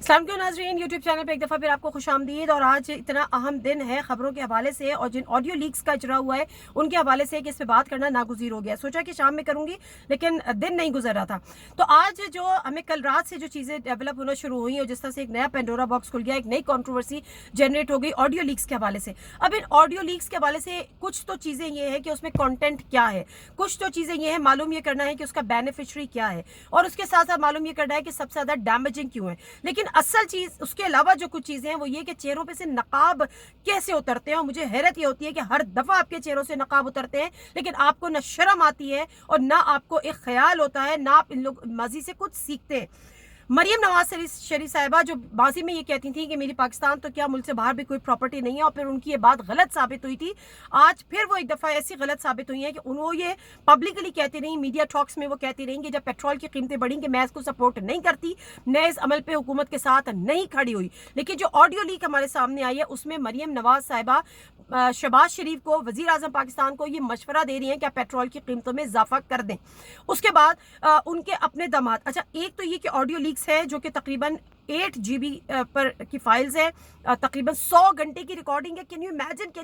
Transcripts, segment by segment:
अस्सलाम वालेकुम नाज़रीन, यूट्यूब चैनल पे एक दफ़ा फिर आपको खुशामदीद। और आज इतना अहम दिन है खबरों के हवाले से और जिन ऑडियो लीक्स का इजरा हुआ है उनके हवाले से कि इस पे बात करना नागुज़ीर हो गया। सोचा कि शाम में करूंगी लेकिन दिन नहीं गुजर रहा था। तो आज जो हमें कल रात से जो चीज़ें डेवलप होना शुरू हुई और जिस तरह से एक नया पेंडोरा बॉक्स खुल गया, एक नई कॉन्ट्रोवर्सी जनरेट हो गई ऑडियो लीक्स के हवाले से। अब इन ऑडियो लीक्स के हवाले से कुछ तो चीज़ें ये है कि उसमें कॉन्टेंट क्या है, कुछ तो चीज़ें ये है मालूम ये करना है कि उसका बेनिफिशरी क्या है, और उसके साथ साथ मालूम ये करना है कि सबसे ज़्यादा डैमेजिंग क्यों है। लेकिन असल चीज़ उसके अलावा जो कुछ चीज़ें हैं वो ये कि चेहरों पे से नकाब कैसे उतरते हैं। और मुझे हैरत ये होती है कि हर दफ़ा आपके चेहरों से नकाब उतरते हैं लेकिन आपको ना शर्म आती है और ना आपको एक ख्याल होता है, ना आप इन लोग माजी से कुछ सीखते हैं। मरियम नवाज शरीफ साहिबा जो माजी में ये कहती थी कि मेरी पाकिस्तान तो क्या मुल्क से बाहर भी कोई प्रॉपर्टी नहीं है, और फिर उनकी ये बात गलत साबित हुई थी। आज फिर वो एक दफ़ा ऐसी गलत साबित हुई है कि उन्होंने ये पब्लिकली कहती रही, मीडिया टॉक्स में वो कहती रही कि जब पेट्रोल की कीमतें बढ़ी कि मैं इसको सपोर्ट नहीं करती, मैं इस अमल पे हुकूमत के साथ नहीं खड़ी हुई। लेकिन जो ऑडियो लीक हमारे सामने आई है उसमें मरियम नवाज साहिबा शहबाज शरीफ को, वजीर आजम पाकिस्तान को ये मशवरा दे रही हैं कि आप पेट्रोल की कीमतों में इजाफा कर दें। उसके बाद उनके अपने दामाद, अच्छा एक तो ये कि ऑडियो लीक्स है जो कि तकरीबन 8 GB पर की फाइल्स है, तकरीबन 100 घंटे की रिकॉर्डिंग है। कैन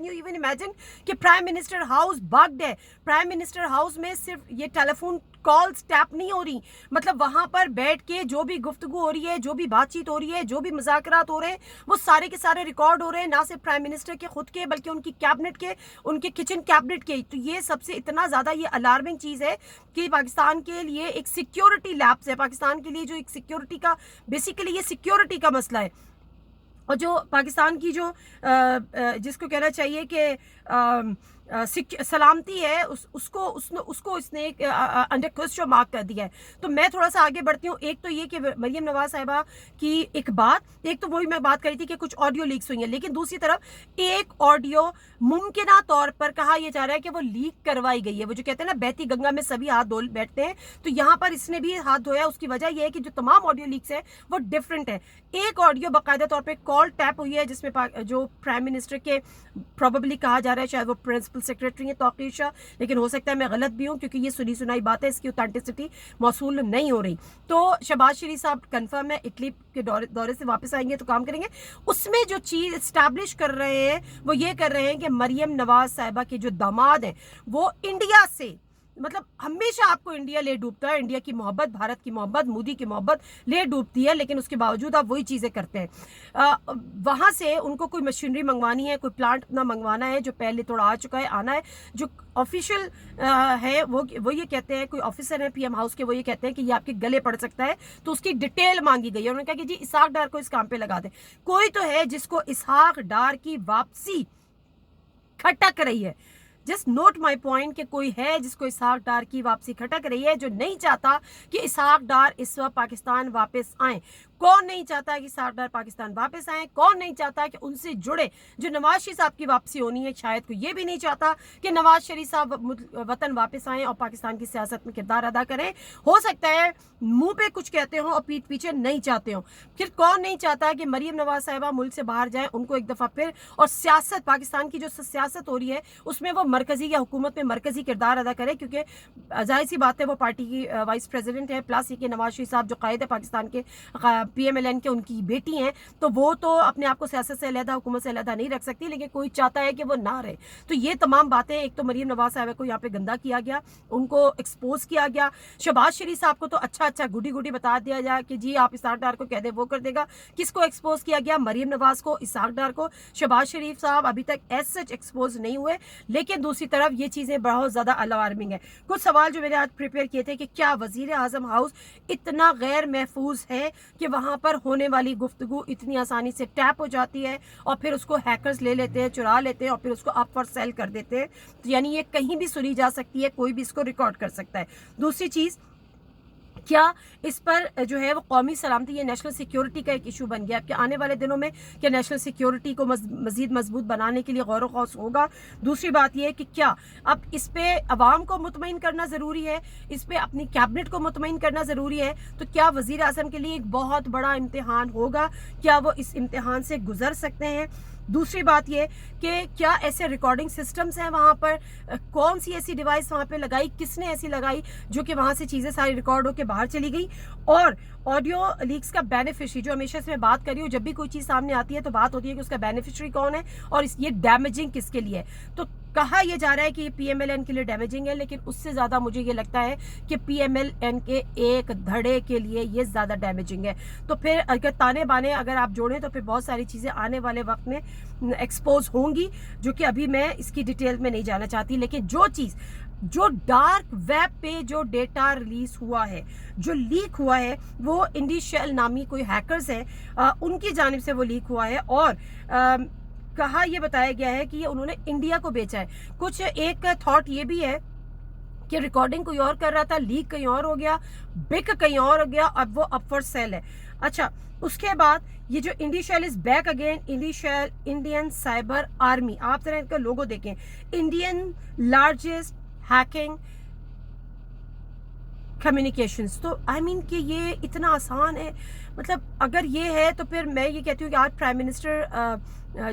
यू इवन इमेजिन कि प्राइम मिनिस्टर हाउस बग्ड है। प्राइम मिनिस्टर हाउस में सिर्फ ये टेलीफोन कॉल्स टैप नहीं हो रही, मतलब वहां पर बैठ के जो भी गुफ्तगू हो रही है, जो भी बातचीत हो रही है, जो भी मुज़ाकरात हो रहे हैं वो सारे के सारे रिकॉर्ड हो रहे हैं, ना सिर्फ प्राइम मिनिस्टर के खुद के बल्कि उनकी कैबिनेट के, उनके किचन कैबिनेट के। तो ये सबसे इतना ज़्यादा ये अलार्मिंग चीज़ है कि पाकिस्तान के लिए एक सिक्योरिटी लैप्स है, पाकिस्तान के लिए जो एक सिक्योरिटी का बेसिकली ये सिक्योरिटी का मसला है। और जो पाकिस्तान की जो जिसको कहना चाहिए कि सलामती है उसको इसने एक अंडर क्वेश्चन मार्क कर दिया है। तो मैं थोड़ा सा आगे बढ़ती हूँ। एक तो ये कि मरियम नवाज साहिबा की एक तो वही मैं बात करी थी कि कुछ ऑडियो लीक्स हुई हैं, लेकिन दूसरी तरफ एक ऑडियो मुमकिना तौर पर कहा यह जा रहा है कि वो लीक करवाई गई है। वो जो कहते हैं ना बहती गंगा में सभी हाथ धो बैठते हैं, तो यहाँ पर इसने भी हाथ धोया। उसकी वजह यह है कि जो तमाम ऑडियो लीक्स है वो डिफरेंट है। एक ऑडियो बाकायदा तौर पर कॉल टैप हुई है जिसमें जो प्राइम मिनिस्टर के प्रोबेबली कहा जा रहा है, शायद वो प्रिंसिपल सेक्रेटरी है तौकीर शाह, लेकिन हो सकता है मैं गलत भी हूँ क्योंकि ये सुनी सुनाई बात है, इसकी ऑथेंटिसिटी मौसूल नहीं हो रही। तो शहबाज शरीफ साहब कंफर्म है इटली के दौरे से वापस आएंगे तो काम करेंगे। उसमें जो चीज एस्टैब्लिश कर रहे हैं वो ये कर रहे हैं कि मरियम नवाज साहिबा के जो दामाद हैं वो इंडिया से, मतलब हमेशा आपको इंडिया ले डूबता है, इंडिया की मोहब्बत, भारत की मोहब्बत, मोदी की मोहब्बत ले डूबती है, लेकिन उसके बावजूद आप वही चीज़ें करते हैं। वहाँ से उनको कोई मशीनरी मंगवानी है, कोई प्लांट अपना मंगवाना है जो पहले थोड़ा आ चुका है, आना है। जो ऑफिशियल है वो ये कहते हैं, कोई ऑफिसर है पीएम हाउस के, वो ये कहते हैं कि ये आपके गले पड़ सकता है, तो उसकी डिटेल मांगी गई है। उन्होंने कहा कि जी इसहाक डार को इस काम पे लगा दें। कोई तो है जिसको इसहाक डार की वापसी खटक रही है। जस्ट नोट माई पॉइंट कि कोई है जिसको इसहाक डार की वापसी खटक रही है, जो नहीं चाहता कि इसहाक डार इस वक्त पाकिस्तान वापस आए। कौन नहीं चाहता कि इसहाक डार पाकिस्तान वापस आए? कौन नहीं चाहता कि उनसे जुड़े जो नवाज शरीफ साहब की वापसी होनी है? शायद कोई ये भी नहीं चाहता कि नवाज शरीफ साहब वतन वापस आए और पाकिस्तान की सियासत में किरदार अदा करें। हो सकता है मुंह पे कुछ कहते हो और पीठ पीछे नहीं चाहते हो। फिर कौन नहीं चाहता कि मरियम नवाज साहिबा मुल्क से बाहर जाए, उनको एक दफा फिर, और सियासत, पाकिस्तान की जो सियासत हो रही है उसमें वो मरकजी या हुकूमत में मरकजी किरदार अदा करे, क्योंकि जाहिर सी बात है वो पार्टी की वाइस प्रेसिडेंट है, प्लस ये कि नवाज शरीफ साहब जो कायद है पाकिस्तान के PMLN के, उनकी बेटी हैं, तो वो तो अपने आप को सियासत से अलहदा, हुकूमत से अलहदा नहीं रख सकती, लेकिन कोई चाहता है कि वो ना रहे। तो ये तमाम बातें, एक तो मरियम नवाज साहिबा को यहाँ पे गंदा किया गया, उनको एक्सपोज किया गया। शहबाज शरीफ साहब को तो अच्छा गुडी बता दिया जाए कि जी आप इसहाक डार को कह दे, वो कर देगा। किसको एक्सपोज किया गया? मरियम नवाज को, इसहाक डार को। शहबाज शरीफ साहब अभी तक एज सच एक्सपोज नहीं हुए, लेकिन दूसरी तरफ ये चीजें बहुत ज्यादा अलार्मिंग है। कुछ सवाल जो मैंने आज प्रिपेयर किए थे कि क्या वजीर आजम हाउस इतना गैर महफूज है कि वहां पर होने वाली गुफ्तगू इतनी आसानी से टैप हो जाती है और फिर उसको हैकर्स ले लेते हैं, चुरा लेते हैं और फिर उसको अप फॉर सेल कर देते हैं। तो यानी ये कहीं भी सुनी जा सकती है, कोई भी इसको रिकॉर्ड कर सकता है। दूसरी चीज, क्या इस पर जो है वो कौमी सलामती या नेशनल सिक्योरिटी का एक इशू बन गया कि आने वाले दिनों में क्या नेशनल सिक्योरिटी को मजीद मजबूत बनाने के लिए गौर ख़ौस होगा? दूसरी बात यह है कि क्या अब इस पे अवाम को मुतमईन करना ज़रूरी है, इस पे अपनी कैबिनेट को मुतमईन करना ज़रूरी है? तो क्या वज़ीर आज़म के लिए एक बहुत बड़ा इम्तिहान होगा? क्या वो इस इम्तिहान से गुजर सकते हैं? दूसरी बात ये कि क्या ऐसे रिकॉर्डिंग सिस्टम्स हैं वहाँ पर, कौन सी ऐसी डिवाइस वहाँ पे लगाई, किसने ऐसी लगाई जो कि वहाँ से चीज़ें सारी रिकॉर्ड हो के बाहर चली गई। और ऑडियो लीक्स का बेनिफिशियरी, जो हमेशा से मैं बात कर रही हूँ, जब भी कोई चीज़ सामने आती है तो बात होती है कि उसका बेनिफिशियरी कौन है और ये डैमेजिंग किसके लिए है। तो कहा यह जा रहा है कि PMLN के लिए डैमेजिंग है, लेकिन उससे ज़्यादा मुझे ये लगता है कि PMLN के एक धड़े के लिए ये ज़्यादा डैमेजिंग है। तो फिर अगर ताने बाने अगर आप जोड़ें तो फिर बहुत सारी चीज़ें आने वाले वक्त में एक्सपोज होंगी, जो कि अभी मैं इसकी डिटेल में नहीं जाना चाहती। लेकिन जो डार्क वेब पे जो डेटा रिलीज हुआ है, जो लीक हुआ है, वो इंडीशेल नामी कोई हैकर्स है, उनकी जानिब से वो लीक हुआ है। और कहा ये बताया गया है कि ये उन्होंने इंडिया को बेचा है। कुछ एक थॉट ये भी है कि रिकॉर्डिंग कोई और कर रहा था, लीक कहीं और हो गया, बिक कहीं और हो गया, अब वो अप फॉर सेल है। अच्छा, उसके बाद ये जो Indishell is back again, Indishell Indian cyber army, आप जरा इनका लोगो देखें, इंडियन लार्जेस्ट हैकिंग कम्युनिकेशंस। तो आई मीन कि ये इतना आसान है। मतलब अगर ये है तो फिर मैं ये कहती हूँ कि आज प्राइम मिनिस्टर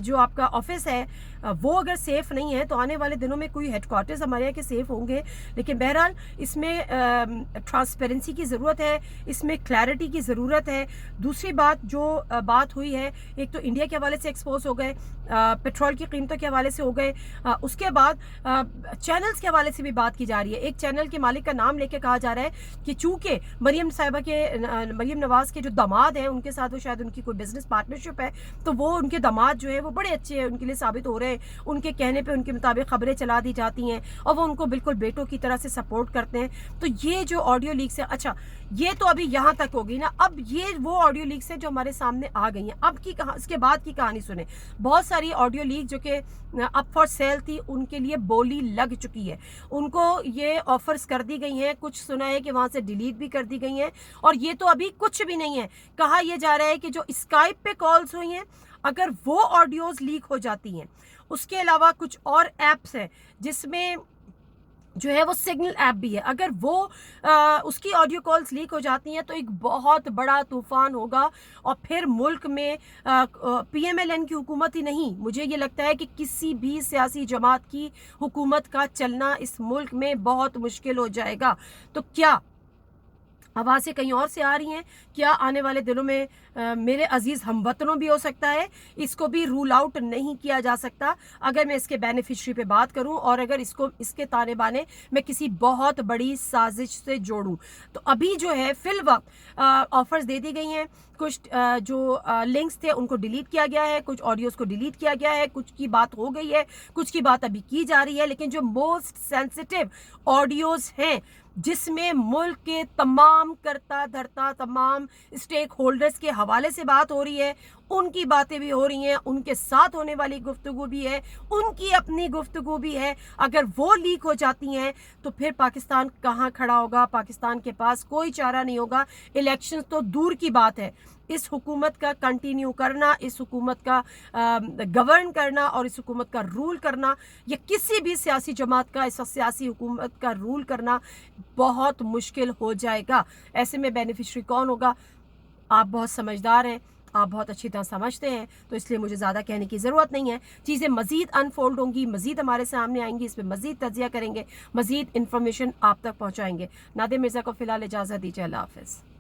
जो आपका ऑफिस है वो अगर सेफ नहीं है तो आने वाले दिनों में कोई हेडक्वार्टर्स हमारे यहाँ के सेफ होंगे। लेकिन बहरहाल इसमें ट्रांसपेरेंसी की ज़रूरत है, इसमें क्लैरिटी की ज़रूरत है। दूसरी बात जो बात हुई है, एक तो इंडिया के हवाले से एक्सपोज हो गए, पेट्रोल की कीमतों के हवाले से हो गए, उसके बाद चैनल्स के हवाले से भी बात की जा रही है। एक चैनल के मालिक का नाम लेके कहा जा रहा है कि चूंकि मरियम नवाज के जो दामाद हैं उनके साथ वो शायद उनकी कोई बिजनेस पार्टनरशिप है, तो वो उनके दामाद जो है वो बड़े अच्छे हैं, उनके लिए साबित हो रहे हैं। उनके कहने पे उनके मुताबिक खबरें चला दी जाती हैं और वो उनको बिल्कुल बेटों की तरह से सपोर्ट करते हैं। तो ये जो ऑडियो लीक्स है, अच्छा ये तो अभी यहाँ तक होगी ना। अब ये वो ऑडियो लीक्स है जो हमारे सामने आ गई हैं। अब की इसके बाद की कहानी सुने। बहुत सारी ऑडियो लीक जो कि अप फॉर सेल थी, उनके लिए बोली लग चुकी है, उनको ये ऑफर्स कर दी गई हैं। कुछ सुना है कि वहां से डिलीट भी कर दी गई हैं। और ये तो अभी कुछ भी नहीं है। कहा यह जा रहा है कि जो स्काइप पे कॉल्स हुई हैं, अगर वो ऑडियोज लीक हो जाती हैं, उसके अलावा कुछ और एप्स हैं जिसमें जो है वो सिग्नल ऐप भी है, अगर वो उसकी ऑडियो कॉल्स लीक हो जाती हैं तो एक बहुत बड़ा तूफान होगा। और फिर मुल्क में PMLN की हुकूमत ही नहीं, मुझे ये लगता है कि किसी भी सियासी जमात की हुकूमत का चलना इस मुल्क में बहुत मुश्किल हो जाएगा। तो क्या आवाज़ें कहीं और से आ रही हैं? क्या आने वाले दिनों में मेरे अजीज़ हमवतनों भी हो सकता है? इसको भी रूल आउट नहीं किया जा सकता अगर मैं इसके बेनिफिशरी पे बात करूं और अगर इसके ताने बाने मैं किसी बहुत बड़ी साजिश से जोड़ूं। तो अभी जो है फिल वक्त ऑफर्स दे दी गई हैं। कुछ जो लिंक्स थे उनको डिलीट किया गया है, कुछ ऑडियोज़ को डिलीट किया गया है, कुछ की बात हो गई है, कुछ की बात अभी की जा रही है। लेकिन जो मोस्ट सेंसिटिव ऑडियोज़ हैं, जिसमें मुल्क के तमाम करता धरता तमाम स्टेक होल्डर्स के हवाले से बात हो रही है, उनकी बातें भी हो रही हैं, उनके साथ होने वाली गुफ्तगू भी है, उनकी अपनी गुफ्तगू भी है। अगर वो लीक हो जाती हैं तो फिर पाकिस्तान कहाँ खड़ा होगा? पाकिस्तान के पास कोई चारा नहीं होगा। इलेक्शन तो दूर की बात है, इस हुकूमत का कंटिन्यू करना, इस हुकूमत का गवर्न करना और इस हुकूमत का रूल करना, या किसी भी सियासी जमात का इस सियासी हुकूमत का रूल करना बहुत मुश्किल हो जाएगा। ऐसे में बेनिफिशरी कौन होगा? आप बहुत समझदार हैं, आप बहुत अच्छी तरह समझते हैं, तो इसलिए मुझे ज़्यादा कहने की ज़रूरत नहीं है। चीज़ें मज़ीद अनफोल्ड होंगी, मज़ीद हमारे सामने आएंगी, इस पर मज़ीद तज्जिया करेंगे, मज़ीद इन्फॉर्मेशन आप तक पहुँचाएंगे। नादिम मिर्ज़ा को फ़िलहाल इजाज़त दीजिए। अल्लाह हाफ़िज़।